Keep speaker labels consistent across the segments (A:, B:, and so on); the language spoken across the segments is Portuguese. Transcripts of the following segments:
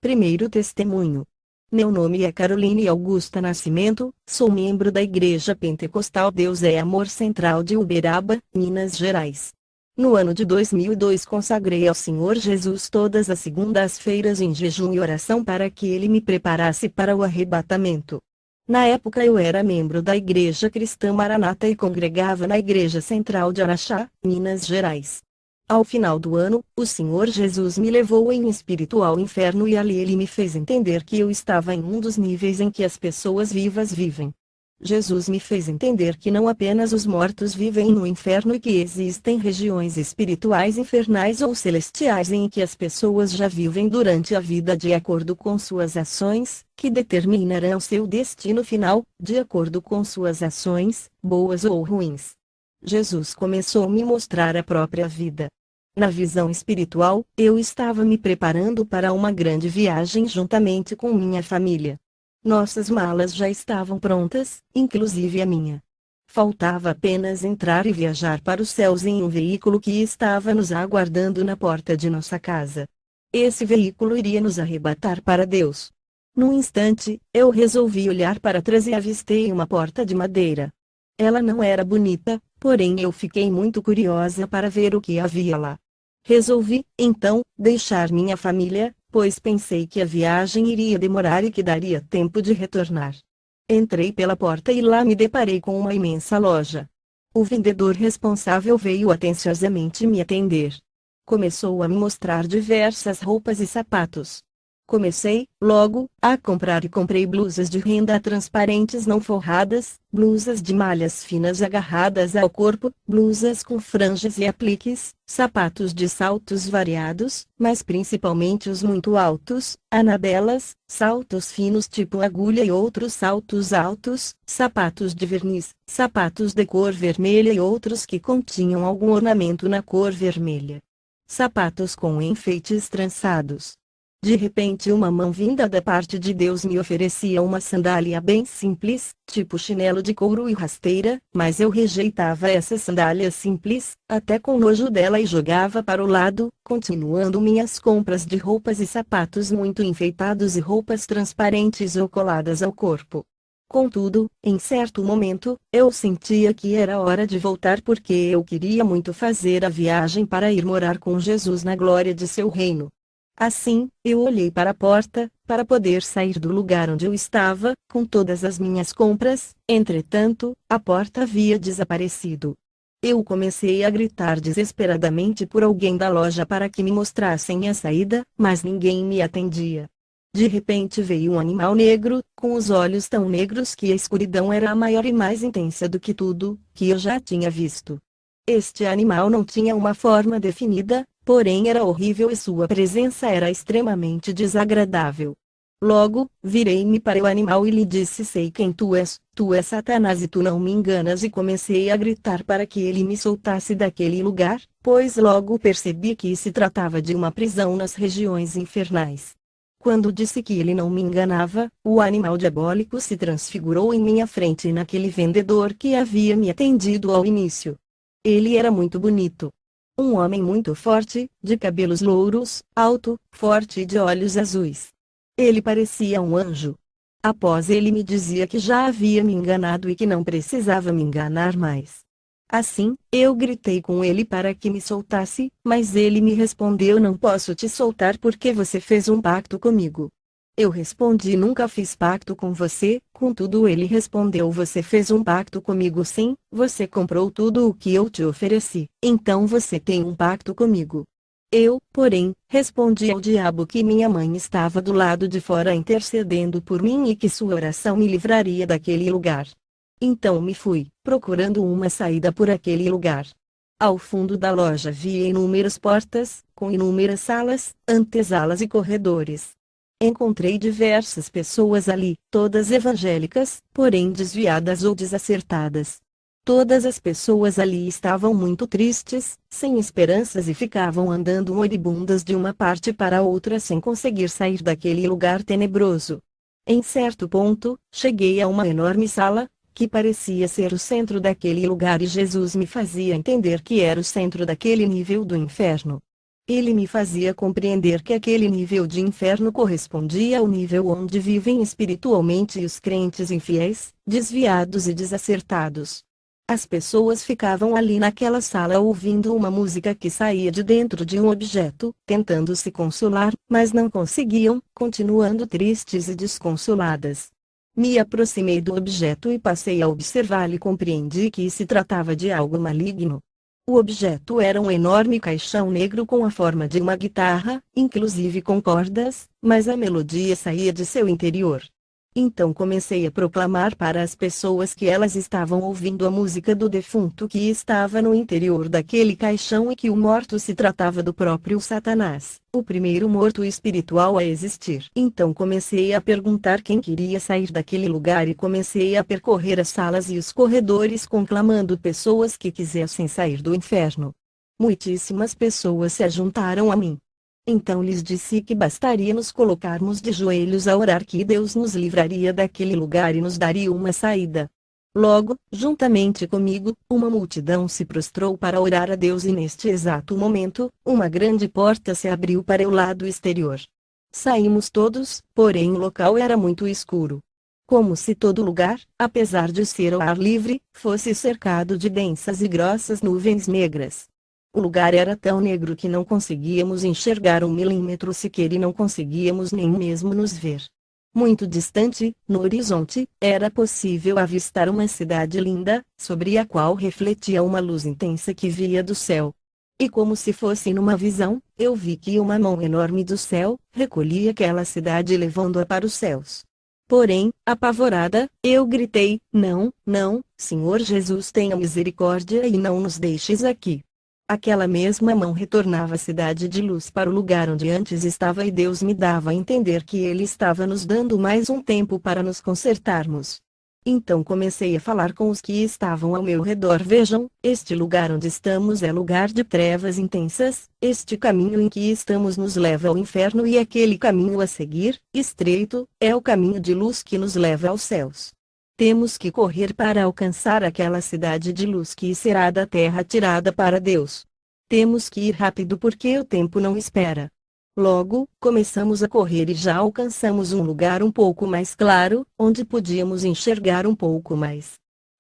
A: Primeiro testemunho. Meu nome é Caroline Augusta Nascimento, sou membro da Igreja Pentecostal Deus é Amor Central de Uberaba, Minas Gerais. No ano de 2002 consagrei ao Senhor Jesus todas as segundas-feiras em jejum e oração para que Ele me preparasse para o arrebatamento. Na época eu era membro da Igreja Cristã Maranata e congregava na Igreja Central de Araxá, Minas Gerais. Ao final do ano, o Senhor Jesus me levou em espírito ao inferno e ali Ele me fez entender que eu estava em um dos níveis em que as pessoas vivas vivem. Jesus me fez entender que não apenas os mortos vivem no inferno e que existem regiões espirituais infernais ou celestiais em que as pessoas já vivem durante a vida de acordo com suas ações, que determinarão seu destino final, de acordo com suas ações, boas ou ruins. Jesus começou a me mostrar a própria vida. Na visão espiritual, eu estava me preparando para uma grande viagem juntamente com minha família. Nossas malas já estavam prontas, inclusive a minha. Faltava apenas entrar e viajar para os céus em um veículo que estava nos aguardando na porta de nossa casa. Esse veículo iria nos arrebatar para Deus. Num instante, eu resolvi olhar para trás e avistei uma porta de madeira. Ela não era bonita, porém eu fiquei muito curiosa para ver o que havia lá. Resolvi, então, deixar minha família, pois pensei que a viagem iria demorar e que daria tempo de retornar. Entrei pela porta e lá me deparei com uma imensa loja. O vendedor responsável veio atenciosamente me atender. Começou a me mostrar diversas roupas e sapatos. Comecei, logo, a comprar e comprei blusas de renda transparentes não forradas, blusas de malhas finas agarradas ao corpo, blusas com franjas e apliques, sapatos de saltos variados, mas principalmente os muito altos, anabelas, saltos finos tipo agulha e outros saltos altos, sapatos de verniz, sapatos de cor vermelha e outros que continham algum ornamento na cor vermelha. Sapatos com enfeites trançados. De repente uma mão vinda da parte de Deus me oferecia uma sandália bem simples, tipo chinelo de couro e rasteira, mas eu rejeitava essa sandália simples, até com nojo dela e jogava para o lado, continuando minhas compras de roupas e sapatos muito enfeitados e roupas transparentes ou coladas ao corpo. Contudo, em certo momento, eu sentia que era hora de voltar porque eu queria muito fazer a viagem para ir morar com Jesus na glória de seu reino. Assim, eu olhei para a porta, para poder sair do lugar onde eu estava, com todas as minhas compras, entretanto, a porta havia desaparecido. Eu comecei a gritar desesperadamente por alguém da loja para que me mostrassem a saída, mas ninguém me atendia. De repente veio um animal negro, com os olhos tão negros que a escuridão era maior e mais intensa do que tudo que eu já tinha visto. Este animal não tinha uma forma definida, porém era horrível e sua presença era extremamente desagradável. Logo, virei-me para o animal e lhe disse: sei quem tu és Satanás e tu não me enganas, e comecei a gritar para que ele me soltasse daquele lugar, pois logo percebi que se tratava de uma prisão nas regiões infernais. Quando disse que ele não me enganava, o animal diabólico se transfigurou em minha frente naquele vendedor que havia me atendido ao início. Ele era muito bonito. Um homem muito forte, de cabelos louros, alto, forte e de olhos azuis. Ele parecia um anjo. Após ele me dizia que já havia me enganado e que não precisava me enganar mais. Assim, eu gritei com ele para que me soltasse, mas ele me respondeu: não posso te soltar porque você fez um pacto comigo. Eu respondi: nunca fiz pacto com você. Contudo ele respondeu: você fez um pacto comigo sim, você comprou tudo o que eu te ofereci, então você tem um pacto comigo. Eu, porém, respondi ao diabo que minha mãe estava do lado de fora intercedendo por mim e que sua oração me livraria daquele lugar. Então me fui, procurando uma saída por aquele lugar. Ao fundo da loja havia inúmeras portas, com inúmeras salas, antesalas e corredores. Encontrei diversas pessoas ali, todas evangélicas, porém desviadas ou desacertadas. Todas as pessoas ali estavam muito tristes, sem esperanças e ficavam andando moribundas de uma parte para outra sem conseguir sair daquele lugar tenebroso. Em certo ponto, cheguei a uma enorme sala, que parecia ser o centro daquele lugar, e Jesus me fazia entender que era o centro daquele nível do inferno. Ele me fazia compreender que aquele nível de inferno correspondia ao nível onde vivem espiritualmente os crentes infiéis, desviados e desacertados. As pessoas ficavam ali naquela sala ouvindo uma música que saía de dentro de um objeto, tentando se consolar, mas não conseguiam, continuando tristes e desconsoladas. Me aproximei do objeto e passei a observá-lo e compreendi que se tratava de algo maligno. O objeto era um enorme caixão negro com a forma de uma guitarra, inclusive com cordas, mas a melodia saía de seu interior. Então comecei a proclamar para as pessoas que elas estavam ouvindo a música do defunto que estava no interior daquele caixão e que o morto se tratava do próprio Satanás, o primeiro morto espiritual a existir. Então comecei a perguntar quem queria sair daquele lugar e comecei a percorrer as salas e os corredores conclamando pessoas que quisessem sair do inferno. Muitíssimas pessoas se juntaram a mim. Então lhes disse que bastaria nos colocarmos de joelhos a orar que Deus nos livraria daquele lugar e nos daria uma saída. Logo, juntamente comigo, uma multidão se prostrou para orar a Deus e neste exato momento, uma grande porta se abriu para o lado exterior. Saímos todos, porém o local era muito escuro. Como se todo lugar, apesar de ser ao ar livre, fosse cercado de densas e grossas nuvens negras. O lugar era tão negro que não conseguíamos enxergar 1 milímetro sequer e não conseguíamos nem mesmo nos ver. Muito distante, no horizonte, era possível avistar uma cidade linda, sobre a qual refletia uma luz intensa que via do céu. E como se fosse numa visão, eu vi que uma mão enorme do céu recolhia aquela cidade levando-a para os céus. Porém, apavorada, eu gritei: Não, não, Senhor Jesus, tenha misericórdia e não nos deixes aqui. Aquela mesma mão retornava a cidade de luz para o lugar onde antes estava e Deus me dava a entender que Ele estava nos dando mais um tempo para nos consertarmos. Então comecei a falar com os que estavam ao meu redor: Vejam, este lugar onde estamos é lugar de trevas intensas, este caminho em que estamos nos leva ao inferno e aquele caminho a seguir, estreito, é o caminho de luz que nos leva aos céus. Temos que correr para alcançar aquela cidade de luz que será da terra tirada para Deus. Temos que ir rápido porque o tempo não espera. Logo, começamos a correr e já alcançamos um lugar um pouco mais claro, onde podíamos enxergar um pouco mais.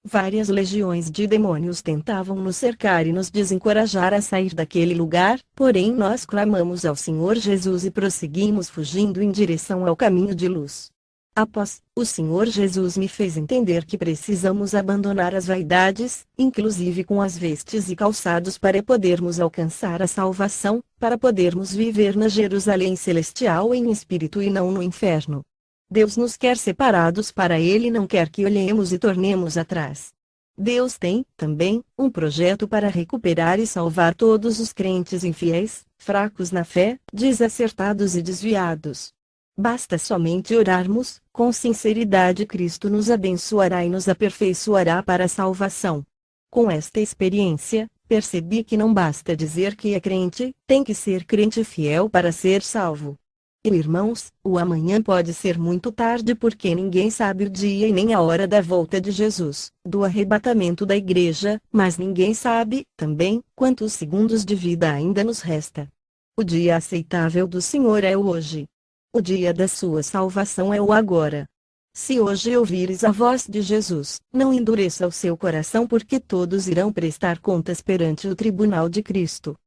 A: Várias legiões de demônios tentavam nos cercar e nos desencorajar a sair daquele lugar, porém nós clamamos ao Senhor Jesus e prosseguimos fugindo em direção ao caminho de luz. Após, o Senhor Jesus me fez entender que precisamos abandonar as vaidades, inclusive com as vestes e calçados para podermos alcançar a salvação, para podermos viver na Jerusalém celestial em espírito e não no inferno. Deus nos quer separados para Ele e não quer que olhemos e tornemos atrás. Deus tem, também, um projeto para recuperar e salvar todos os crentes infiéis, fracos na fé, desacertados e desviados. Basta somente orarmos, com sinceridade Cristo nos abençoará e nos aperfeiçoará para a salvação. Com esta experiência, percebi que não basta dizer que é crente, tem que ser crente fiel para ser salvo. E irmãos, o amanhã pode ser muito tarde porque ninguém sabe o dia e nem a hora da volta de Jesus, do arrebatamento da igreja, mas ninguém sabe, também, quantos segundos de vida ainda nos resta. O dia aceitável do Senhor é o hoje. O dia da sua salvação é o agora. Se hoje ouvires a voz de Jesus, não endureça o seu coração porque todos irão prestar contas perante o tribunal de Cristo.